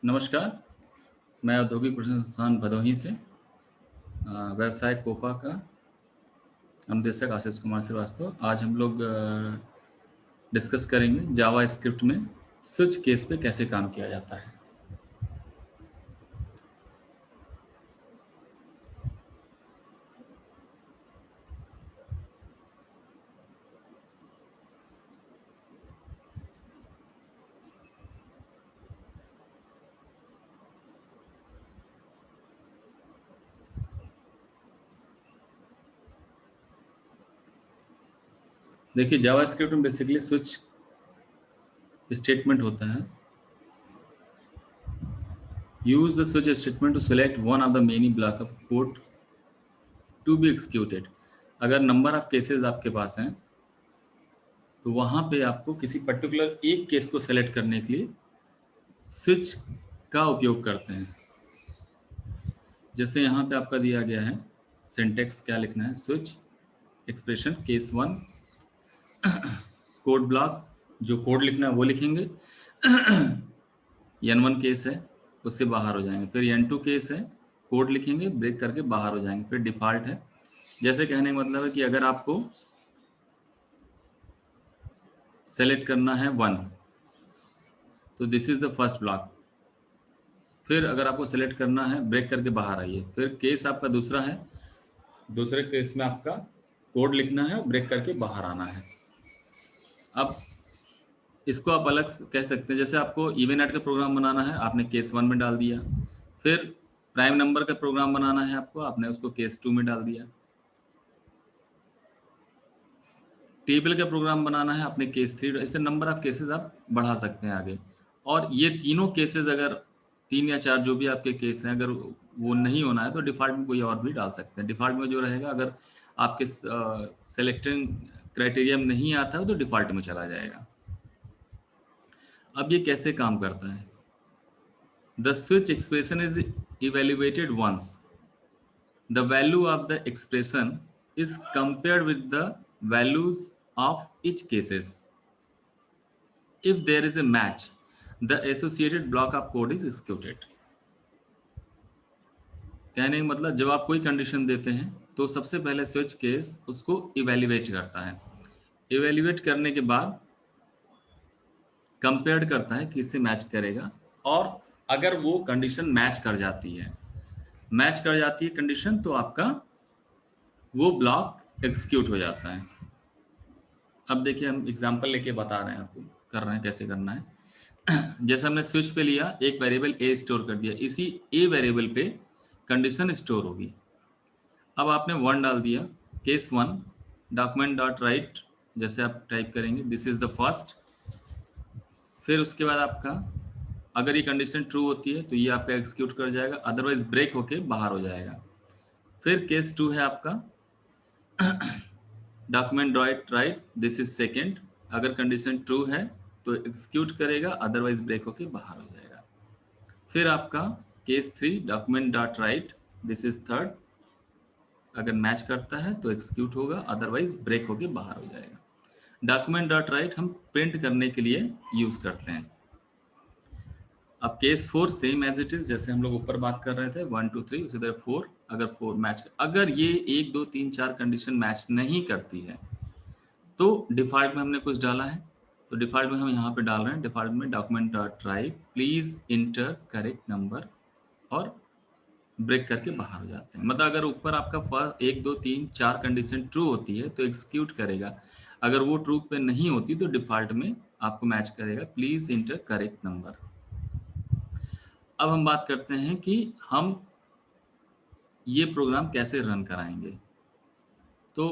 नमस्कार, मैं औद्योगिक प्रशिक्षण संस्थान भदोही से व्यवसाय कोपा का अनुदेशक आशीष कुमार श्रीवास्तव। आज हम लोग डिस्कस करेंगे जावा स्क्रिप्ट में स्विच केस पे कैसे काम किया जाता है। देखिए, जावा स्क्रिप्ट में बेसिकली स्विच स्टेटमेंट होता है। Use the switch statement to select one of the many block of code to be executed. अगर नंबर ऑफ केसेस आपके पास हैं तो वहाँ पे आपको किसी पर्टिकुलर एक केस को सेलेक्ट करने के लिए स्विच का उपयोग करते हैं। जैसे यहाँ पे आपका दिया गया है सिंटेक्स क्या लिखना है, switch expression case 1 code block, जो कोड लिखना है वो लिखेंगे। N1 केस है, उससे बाहर हो जाएंगे। फिर N2 केस है, कोड लिखेंगे, ब्रेक करके बाहर हो जाएंगे। फिर डिफॉल्ट है। जैसे कहने का मतलब है कि अगर आपको सेलेक्ट करना है 1 तो this is the first block. फिर अगर आपको सेलेक्ट करना है ब्रेक करके बाहर आइए। फिर केस आपका दूसरा है, दूसरे केस में आपका कोड लिखना है और ब्रेक करके बाहर आना है। अब इसको आप अलग कह सकते हैं। जैसे आपको इवन ऐड का प्रोग्राम बनाना है, आपने केस 1 में डाल दिया। फिर प्राइम नंबर का प्रोग्राम बनाना है आपको, आपने उसको केस 2 में डाल दिया। टेबल का प्रोग्राम बनाना है, आपने केस 3। इससे नंबर ऑफ केसेस आप बढ़ा सकते हैं आगे। और ये तीनों केसेस अगर 3 या 4 जो भी आपके केस हैं, अगर वो नहीं होना है तो डिफ़ॉल्ट में कोई और भी डाल सकते हैं। डिफ़ॉल्ट में जो रहेगा, अगर आपके सेलेक्टिंग क्राइटेरिया में नहीं आता है तो डिफ़ॉल्ट में चला जाएगा। अब ये कैसे काम करता है? The switch expression is evaluated once. The value of the expression is compared with the values of each cases. If there is a match, the associated block of code is executed. कहने का मतलब, जब आप कोई condition देते हैं तो सबसे पहले स्विच केस उसको इवेल्युएट करता है। इवेल्युएट करने के बाद कंपेयर करता है कि इससे मैच करेगा, और अगर वो कंडीशन मैच कर जाती है कंडीशन, तो आपका वो ब्लॉक एग्जीक्यूट हो जाता है। अब देखिए, हम एग्जांपल लेके बता रहे हैं आपको, कर रहे हैं कैसे करना है। जैसे हमने स्विच पे लिया, एक वेरिएबल ए स्टोर कर दिया, इसी ए वेरिएबल पे कंडीशन स्टोर होगी। अब आपने 1 डाल दिया, केस 1 डॉक्यूमेंट डॉट राइट, जैसे आप टाइप करेंगे दिस इज द फर्स्ट। फिर उसके बाद आपका अगर ये कंडीशन ट्रू होती है तो ये आपका एग्जीक्यूट कर जाएगा, अदरवाइज ब्रेक होके बाहर हो जाएगा। फिर केस 2 है आपका document dot write this is second. अगर कंडीशन ट्रू है तो एग्जीक्यूट करेगा, अदरवाइज ब्रेक होके बाहर हो जाएगा। फिर आपका case 3 document dot write this is third. अगर मैच करता है तो एग्जीक्यूट होगा, अदरवाइज ब्रेक होके बाहर हो जाएगा। डॉक्यूमेंट डॉट राइट हम प्रिंट करने के लिए यूज करते हैं। अब case 4 same as it is, जैसे हम लोग ऊपर बात कर रहे थे 1 2 3, उसी तरह 4। अगर 4 मैच, अगर ये 1 2 3 4 कंडीशन मैच नहीं करती है तो डिफॉल्ट में हमने कुछ डाला है, तो डिफॉल्ट में हम यहाँ पे डाल रहे हैं। डिफॉल्ट में document dot right please inter correct number, और ब्रेक करके बाहर हो जाते हैं। मतलब अगर ऊपर आपका फर्स्ट 1 2 3 4 कंडीशन ट्रू होती है तो एग्जीक्यूट करेगा, अगर वो ट्रू पे नहीं होती तो डिफॉल्ट में आपको मैच करेगा प्लीज इंटर करेक्ट नंबर। अब हम बात करते हैं कि हम ये प्रोग्राम कैसे रन कराएंगे। तो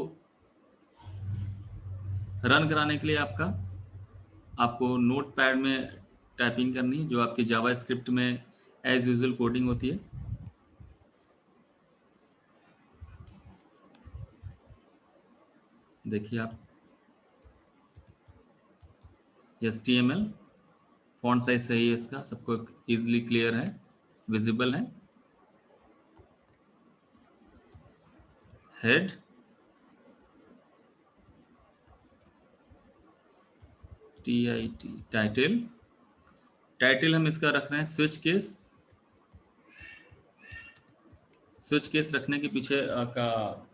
रन कराने के लिए आपको नोट पैड में टाइपिंग करनी है, जो आपकी जावा स्क्रिप्ट में एज यूजुअल कोडिंग होती है। देखिए आप, HTML फॉन्ट साइज सही है इसका, सबको इजीली क्लियर है, विजिबल है। हेड, TIT टाइटल, टाइटल हम इसका रख रहे हैं स्विच केस। स्विच केस रखने के पीछे का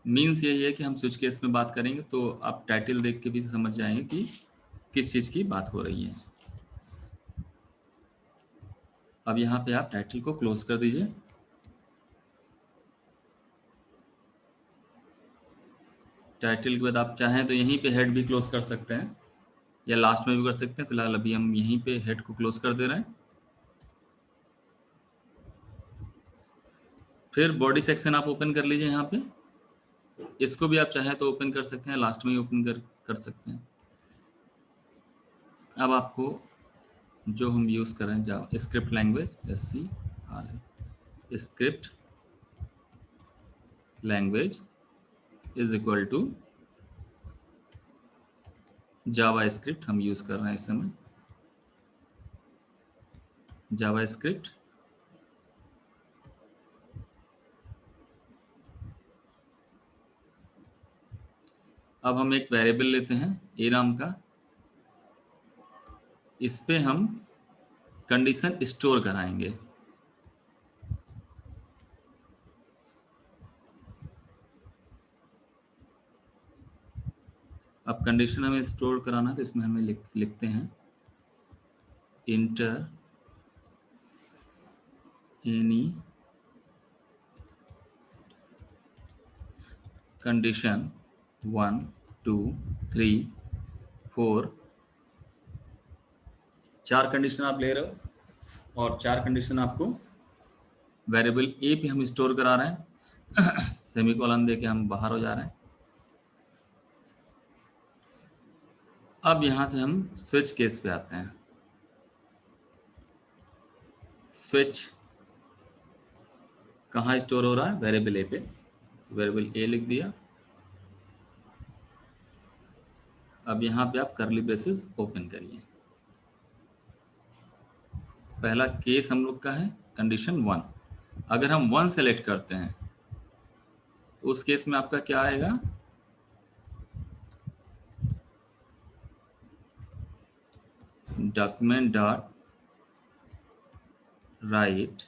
मीन्स यही है कि हम स्विच केस में बात करेंगे, तो आप टाइटल देख के भी समझ जाएंगे कि किस चीज़ की बात हो रही है। अब यहाँ पे आप टाइटल को क्लोज कर दीजिए। टाइटल के बाद आप चाहें तो यहीं पे हेड भी क्लोज कर सकते हैं या लास्ट में भी कर सकते हैं। फिलहाल अभी हम यहीं पे हेड को क्लोज कर दे रहे हैं। फिर बॉडी सेक्शन आप ओपन कर लीजिए यहाँ पे। इसको भी आप चाहें तो ओपन कर सकते हैं, लास्ट में ही ओपन कर सकते हैं। अब आपको जो हम यूज़ कर रहे हैं JavaScript language, script language is equal to JavaScript हम यूज़ कर रहे हैं इस समय। जावा स्क्रिप्ट अब हम एक वेरिएबल लेते हैं ए नाम का। इस पे हम कंडीशन स्टोर कराएंगे। अब कंडीशन हमें स्टोर कराना है तो इसमें हमें लिखते हैं इंटर एनी कंडीशन 1 2 3 4। 4 कंडीशन आप ले रहे हो और 4 कंडीशन आपको वेरिएबल ए पे हम स्टोर करा रहे हैं। सेमीकोलन दे के हम बाहर हो जा रहे हैं। अब यहाँ से हम स्विच केस पे आते हैं। स्विच कहाँ स्टोर हो रहा है? वेरिएबल ए पे। वेरिएबल ए लिख दिया। अब यहाँ पे आप करली ब्रेसेस ओपन करिए। पहला केस हम लोग का है कंडीशन 1। अगर हम 1 सेलेक्ट करते हैं तो उस केस में आपका क्या आएगा? Document dot right.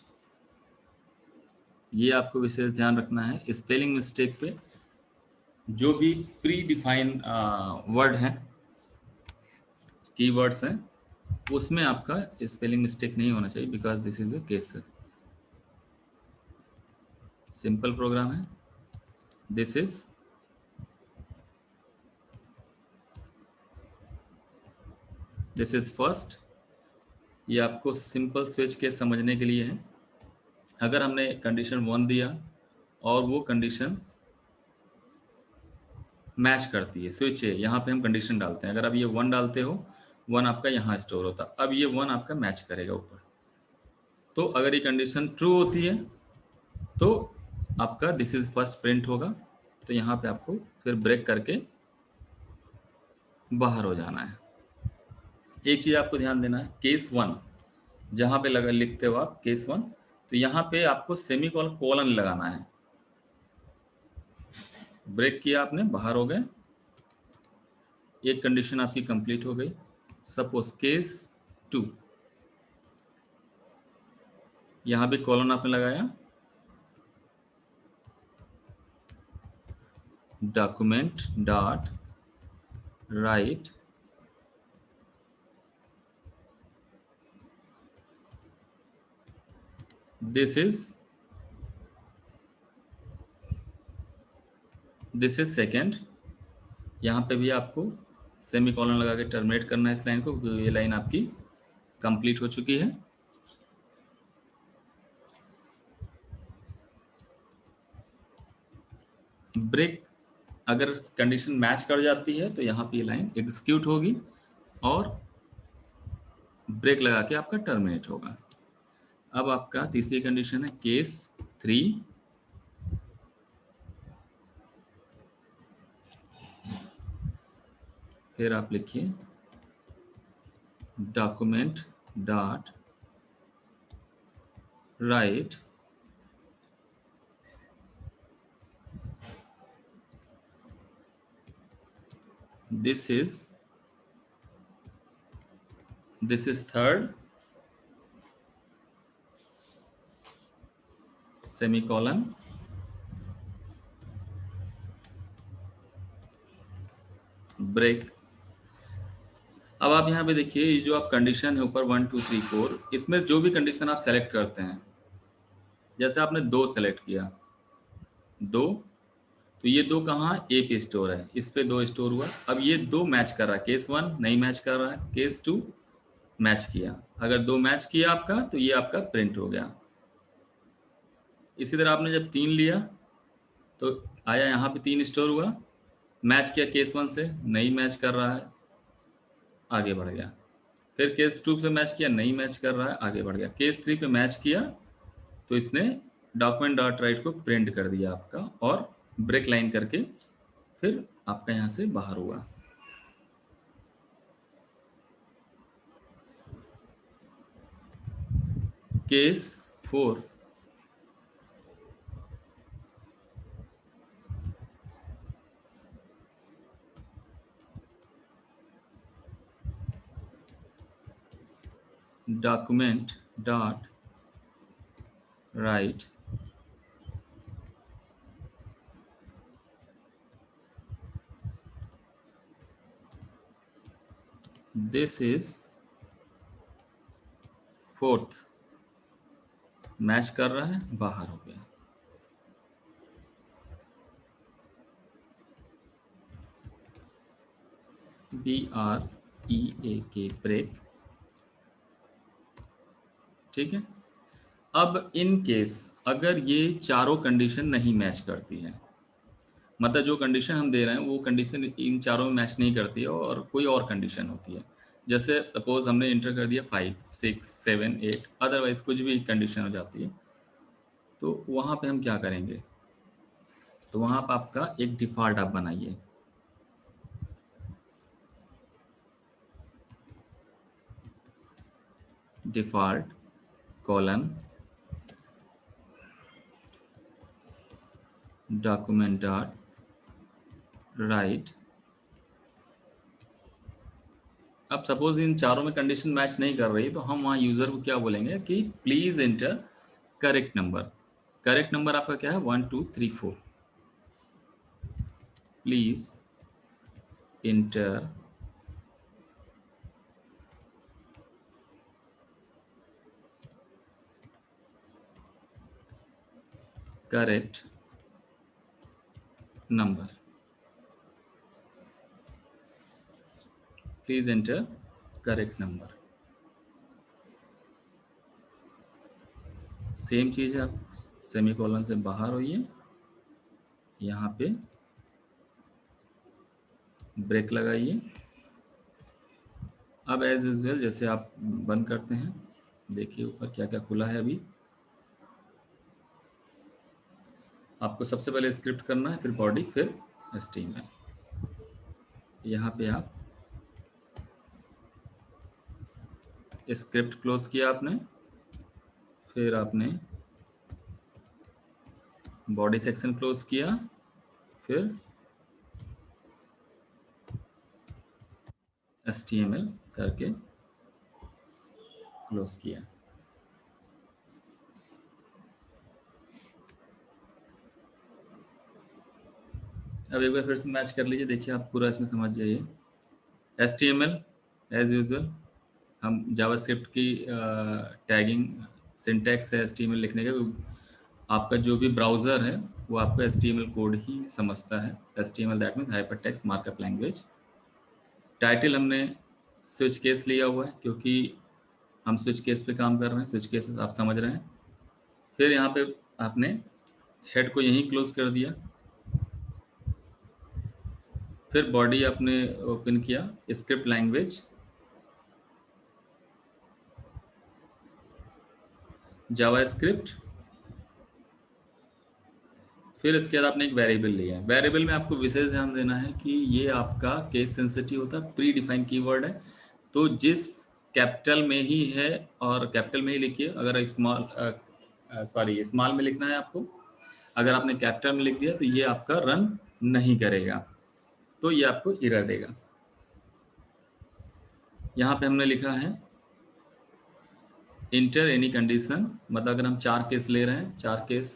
ये आपको विशेष ध्यान रखना है स्पेलिंग मिस्टेक पे। जो भी प्री डिफाइन वर्ड हैं, कीवर्ड्स हैं, उसमें आपका स्पेलिंग मिस्टेक नहीं होना चाहिए because this is a case. Simple program है। This is first. ये आपको सिंपल स्विच केस समझने के लिए है। अगर हमने कंडीशन 1 दिया और वो कंडीशन मैच करती है, स्विच है, यहाँ पे हम कंडीशन डालते हैं। अगर आप ये 1 डालते हो, 1 आपका यहाँ स्टोर होता। अब ये 1 आपका मैच करेगा ऊपर। तो अगर ये कंडीशन ट्रू होती है तो आपका दिस इज फर्स्ट प्रिंट होगा। तो यहाँ पे आपको फिर ब्रेक करके बाहर हो जाना है। एक चीज़ आपको ध्यान देना है, केस 1 जहाँ पे लगा लिखते हो आप केस 1, तो यहाँ पे आपको सेमी कोलन लगाना है। ब्रेक किया आपने, बाहर हो गए, एक कंडीशन आपकी कंप्लीट हो गई। सपोज केस 2, यहाँ भी कॉलन आपने लगाया, document dot write this is second. यहाँ पे भी आपको सेमी कॉलन लगा के टर्मिनेट करना है इस लाइन को, क्योंकि ये लाइन आपकी कंप्लीट हो चुकी है। ब्रेक अगर कंडीशन मैच कर जाती है तो यहाँ पे ये लाइन एग्जीक्यूट होगी और ब्रेक लगा के आपका टर्मिनेट होगा। अब आपका तीसरी कंडीशन है केस 3। फिर आप लिखिए document dot write this is third semicolon, break. अब आप यहाँ पे देखिए, ये जो आप कंडीशन है ऊपर 1 2 3 4, इसमें जो भी कंडीशन आप सेलेक्ट करते हैं, जैसे आपने 2 सेलेक्ट किया, 2, तो ये 2 कहाँ ए पे स्टोर है, इस पे 2 स्टोर हुआ। अब ये 2 मैच कर रहा है, केस 1 नहीं मैच कर रहा है, केस 2 मैच किया। अगर 2 मैच किया आपका तो ये आपका प्रिंट हो गया। इसी तरह आपने जब 3 लिया तो आया यहाँ पे 3 स्टोर हुआ, मैच किया केस 1 से, नहीं मैच कर रहा है, आगे बढ़ गया। फिर केस 2 से मैच किया, नहीं मैच कर रहा है, आगे बढ़ गया। केस 3 पे मैच किया तो इसने डॉक्यूमेंट डॉट राइट को प्रिंट कर दिया आपका, और ब्रेक लाइन करके फिर आपका यहाँ से बाहर हुआ। Case 4, document dot write this is 4th, match कर रहा है, बाहर हो गया। BREAK, break. ठीक है। अब इन केस अगर ये चारों कंडीशन नहीं मैच करती है, मतलब जो कंडीशन हम दे रहे हैं वो कंडीशन इन चारों में मैच नहीं करती है और कोई और कंडीशन होती है, जैसे सपोज हमने इंटर कर दिया 5 6 7 8, अदरवाइज कुछ भी कंडीशन हो जाती है, तो वहाँ पे हम क्या करेंगे, तो वहाँ पर आपका एक डिफ़ॉल्ट आप बनाइए। Default colon document dot right. अब सपोज इन चारों में कंडीशन मैच नहीं कर रही, तो हम वहाँ यूज़र को क्या बोलेंगे कि please enter correct number. Correct number आपका क्या है, 1 2 3 4। Please enter correct number. Please enter correct number. Same चीज़ है, आप सेमीकोलन से बाहर होइए, यहाँ पे ब्रेक लगाइए। अब एज यूजुअल जैसे आप बंद करते हैं, देखिए ऊपर क्या क्या खुला है। अभी आपको सबसे पहले स्क्रिप्ट करना है, फिर बॉडी, फिर HTML। यहाँ पे आप स्क्रिप्ट क्लोज किया आपने, फिर आपने बॉडी सेक्शन क्लोज किया, फिर HTML करके क्लोज किया। अब एक बार फिर से मैच कर लीजिए, देखिए आप पूरा इसमें समझ जाइए। HTML एज यूजुअल हम जावास्क्रिप्ट की टैगिंग सिंटैक्स है HTML लिखने का, आपका जो भी ब्राउज़र है वो आपका HTML कोड ही समझता है। HTML that means hyper text markup language. Title हमने स्विच केस लिया हुआ है क्योंकि हम स्विच केस पे काम कर रहे हैं, स्विच केस आप समझ रहे हैं। फिर यहाँ पे आपने हेड को यहीं क्लोज कर दिया, फिर बॉडी आपने ओपन किया, स्क्रिप्ट लैंग्वेज जावास्क्रिप्ट। फिर इसके बाद आपने एक वेरिएबल लिया है। वेरिएबल में आपको विशेष ध्यान देना है कि ये आपका केस सेंसिटिव होता है, प्री डिफाइंड कीवर्ड है, तो जिस कैपिटल में ही है और कैपिटल में ही लिखिए। अगर स्मॉल में लिखना है आपको, अगर आपने कैपिटल में लिख दिया तो ये आपका रन नहीं करेगा, तो ये आपको एरर देगा। यहाँ पे हमने लिखा है इंटर एनी कंडीशन, मतलब अगर हम 4 केस ले रहे हैं, 4 केस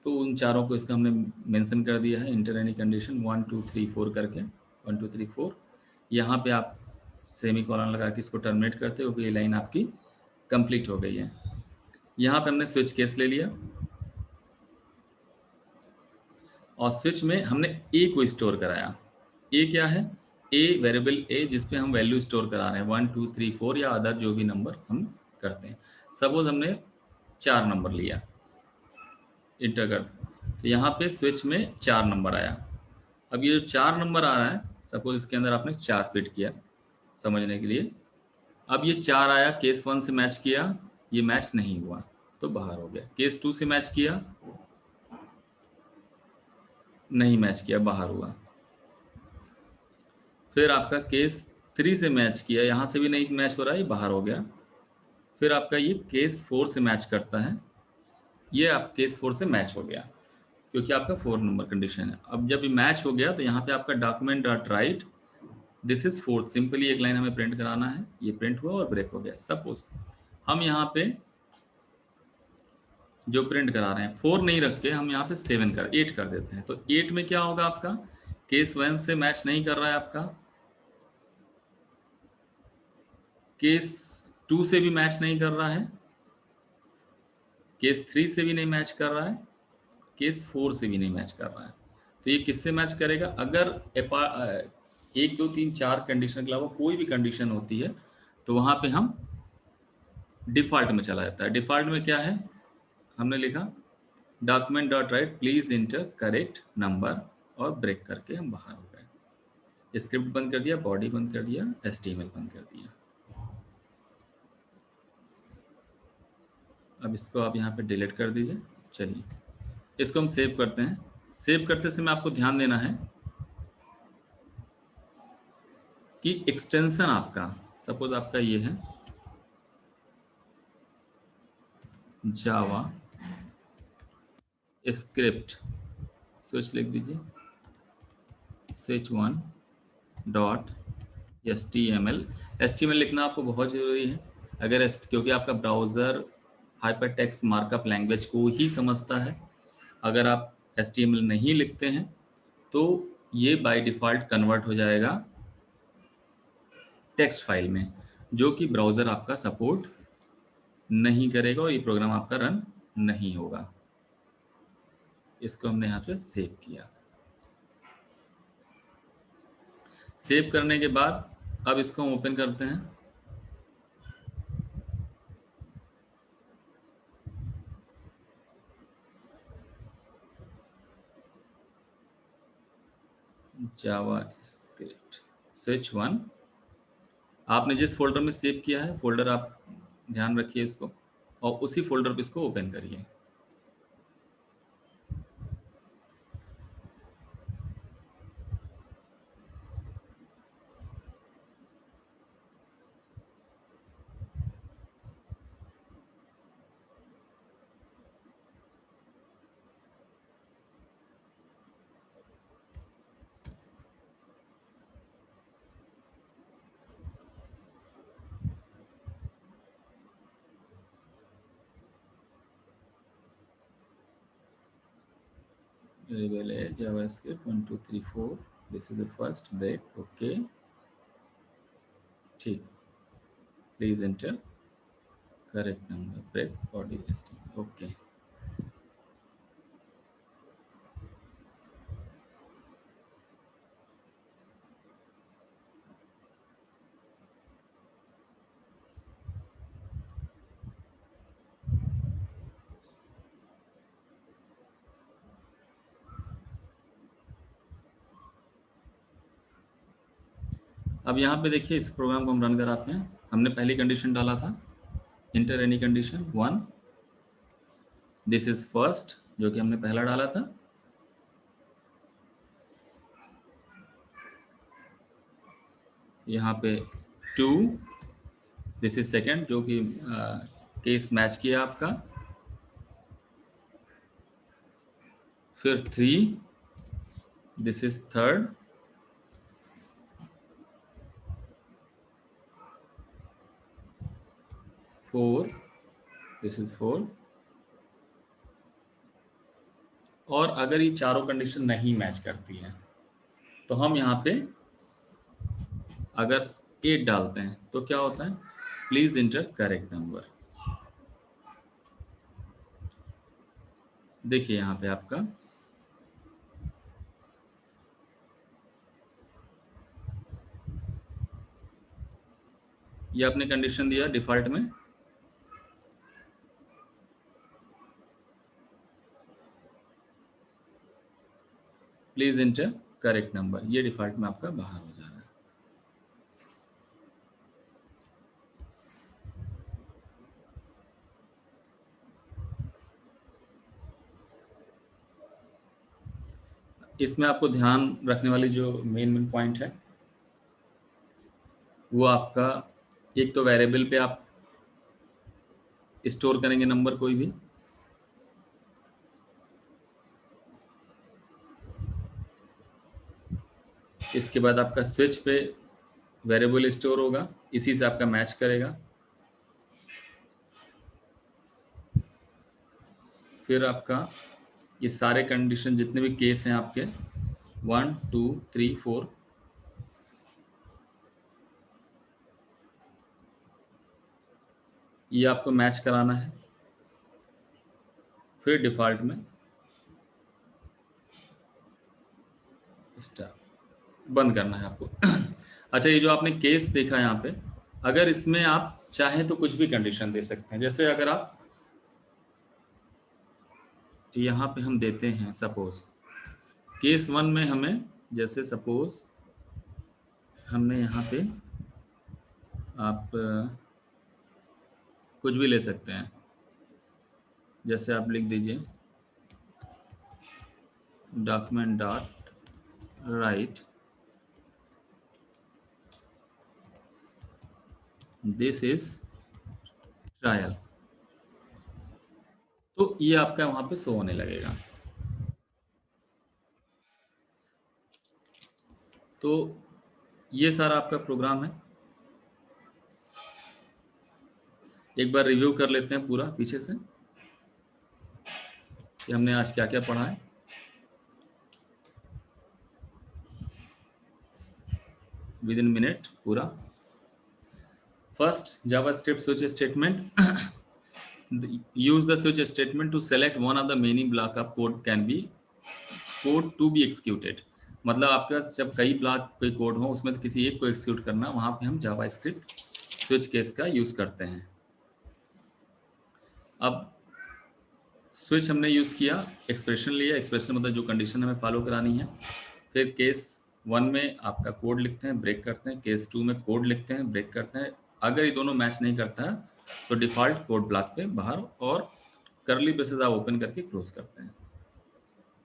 तो उन चारों को इसका हमने मेंशन कर दिया है, इंटर एनी कंडीशन 1 2 3 4 करके, 1 2 3 4। यहाँ पे आप सेमी कॉलन लगा के इसको टर्मिनेट करते हो कि ये लाइन आपकी कंप्लीट हो गई है। यहाँ पे हमने स्विच केस ले लिया और स्विच में हमने ए को स्टोर कराया। ए क्या है? ए वेरिएबल ए जिसपे हम वैल्यू स्टोर करा रहे हैं 1 2 3 4 या अदर जो भी नंबर हम करते हैं। सपोज हमने 4 नंबर लिया, इंटर कर, तो यहाँ पे स्विच में 4 नंबर आया। अब ये जो 4 नंबर आ रहा है, सपोज इसके अंदर आपने 4 फिट किया समझने के लिए। अब ये 4 आया, केस 1 से मैच किया, ये मैच नहीं हुआ तो बाहर हो गया। केस 2 से मैच किया, नहीं मैच किया, बाहर हुआ। फिर आपका केस 3 से मैच किया, यहाँ से भी नहीं मैच हो रहा है, ये बाहर हो गया। फिर आपका ये केस 4 से मैच करता है, ये आप केस 4 से मैच हो गया क्योंकि आपका 4 नंबर कंडीशन है। अब जब ये मैच हो गया तो यहाँ पे आपका document dot write this is 4, simply एक लाइन हमें प्रिंट कराना है। ये प्रिंट हुआ और ब्रेक हो गया। सपोज हम यहाँ पे जो प्रिंट करा रहे हैं 4 नहीं रख के हम यहाँ पे 8 कर देते हैं, तो 8 में क्या होगा आपका? केस 1 से मैच नहीं कर रहा है आपका, केस 2 से भी मैच नहीं कर रहा है, केस 3 से भी नहीं मैच कर रहा है, केस 4 से भी नहीं मैच कर रहा है। तो ये किससे मैच करेगा? अगर 1 2 3 4 कंडीशन के अलावा कोई भी कंडीशन होती है तो वहां पे हम डिफॉल्ट में चला जाता है। डिफॉल्ट में क्या है? हमने लिखा document dot right please inter correct number और ब्रेक करके हम बाहर हो गए। स्क्रिप्ट बंद कर दिया, बॉडी बंद कर दिया, HTML बंद कर दिया। अब इसको आप यहाँ पे डिलीट कर दीजिए। चलिए इसको हम सेव करते हैं। सेव करते समय आपको ध्यान देना है कि एक्सटेंशन आपका, सपोज आपका ये है जावा स्क्रिप्ट, स्विच लिख दीजिए, स्विच 1 डॉट HTML लिखना आपको बहुत ज़रूरी है। अगर क्योंकि आपका browser hyper text markup language को ही समझता है। अगर आप HTML नहीं लिखते हैं तो ये बाय डिफ़ॉल्ट कन्वर्ट हो जाएगा टेक्स्ट फाइल में, जो कि ब्राउज़र आपका सपोर्ट नहीं करेगा और ये प्रोग्राम आपका रन नहीं होगा। इसको हमने यहाँ पे सेव किया। सेव करने के बाद अब इसको हम ओपन करते हैं। जावा स्क्रिप्ट स्विच 1, आपने जिस फोल्डर में सेव किया है फोल्डर आप ध्यान रखिए इसको, और उसी फोल्डर पे इसको ओपन करिए। वेरिएबल है JavaScript 1 2 3 4, this is the first break. Okay ठीक, please enter correct number break body HTML। Okay अब यहाँ पे देखिए इस प्रोग्राम को हम रन कराते हैं। हमने पहली कंडीशन डाला था inter any condition 1, this is first, जो कि हमने पहला डाला था। यहाँ पे 2, दिस इज सेकेंड, जो कि केस मैच किया आपका। फिर 3, this is third. 4, this is 4। और अगर ये चारों कंडीशन नहीं मैच करती है तो हम यहाँ पे अगर 8 डालते हैं तो क्या होता है, प्लीज इंटर करेक्ट नंबर। देखिए यहाँ पे आपका ये आपने कंडीशन दिया डिफॉल्ट में, प्लीज इंटर करेक्ट नंबर, ये डिफॉल्ट में आपका बाहर हो जा रहा है। इसमें आपको ध्यान रखने वाली जो मेन पॉइंट है वो आपका, एक तो वेरिएबल पे आप स्टोर करेंगे नंबर कोई भी, इसके बाद आपका स्विच पे वेरिएबल स्टोर होगा, इसी से आपका मैच करेगा। फिर आपका ये सारे कंडीशन जितने भी केस हैं आपके 1 2 3 4, ये आपको मैच कराना है। फिर डिफॉल्ट में स्टार बंद करना है आपको। अच्छा, ये जो आपने केस देखा यहाँ पे, अगर इसमें आप चाहें तो कुछ भी कंडीशन दे सकते हैं। जैसे अगर आप यहाँ पे हम देते हैं सपोज केस 1 में हमें, जैसे सपोज हमने यहाँ पे आप कुछ भी ले सकते हैं, जैसे आप लिख दीजिए document dot write this is trial, तो ये आपका वहां पे शो होने लगेगा। तो ये सारा आपका प्रोग्राम है। एक बार रिव्यू कर लेते हैं पूरा पीछे से कि हमने आज क्या क्या पढ़ा है। विद इन मिनट पूरा। First, JavaScript switch statement. Use the switch statement to select one of the many block of code can be code to be executed. मतलब आपके पास जब कई ब्लॉक कोई कोड हो उसमें से किसी एक को एक्सिक्यूट करना, वहां पे हम जावास्क्रिप्ट स्विच केस का यूज करते हैं। अब स्विच हमने यूज किया, एक्सप्रेशन लिया, एक्सप्रेशन मतलब जो कंडीशन हमें फॉलो करानी है। फिर केस 1 में आपका कोड लिखते हैं, ब्रेक करते हैं। केस 2 में कोड लिखते हैं, ब्रेक करते हैं। अगर ये दोनों मैच नहीं करता है तो डिफॉल्ट कोड ब्लॉक पे बाहर, और करली ब्रेसेस आप ओपन करके क्लोज करते हैं।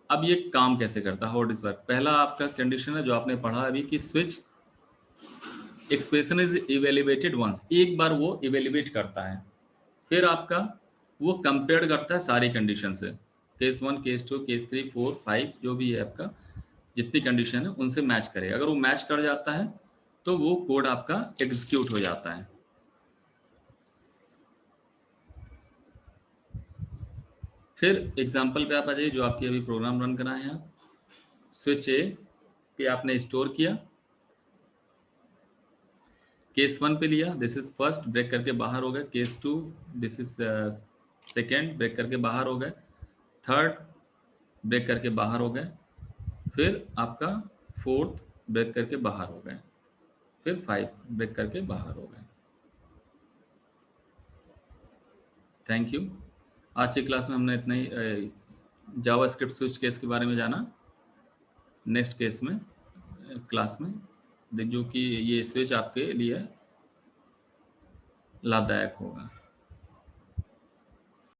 अब ये काम कैसे करता है, हाउ दिस वर्क। पहला आपका कंडीशन है जो आपने पढ़ा अभी कि switch expression is evaluated once, एक बार वो इवेल्युएट करता है, फिर आपका वो कंपेयर करता है सारी कंडीशन से, केस 1 केस 2 केस 3 4 5 जो भी है आपका जितनी कंडीशन है उनसे मैच करेगा। अगर वो मैच कर जाता है तो वो कोड आपका एग्जीक्यूट हो जाता है। फिर एग्जांपल पे आप आ जाइए, जो आपके अभी प्रोग्राम रन कराए हैं आप। स्विच ए पे आपने स्टोर किया, केस 1 पे लिया, दिस इज फर्स्ट, ब्रेक करके बाहर हो गए। Case 2, this is second, break करके बाहर हो गए। थर्ड, ब्रेक करके बाहर हो गए। फिर आपका फोर्थ, ब्रेक करके बाहर हो गए। फिर 5, ब्रेक करके बाहर हो गए। Thank you. आज की क्लास में हमने इतना ही जावास्क्रिप्ट स्विच केस के बारे में जाना। नेक्स्ट केस में क्लास में जो कि ये स्विच आपके लिए लाभदायक होगा।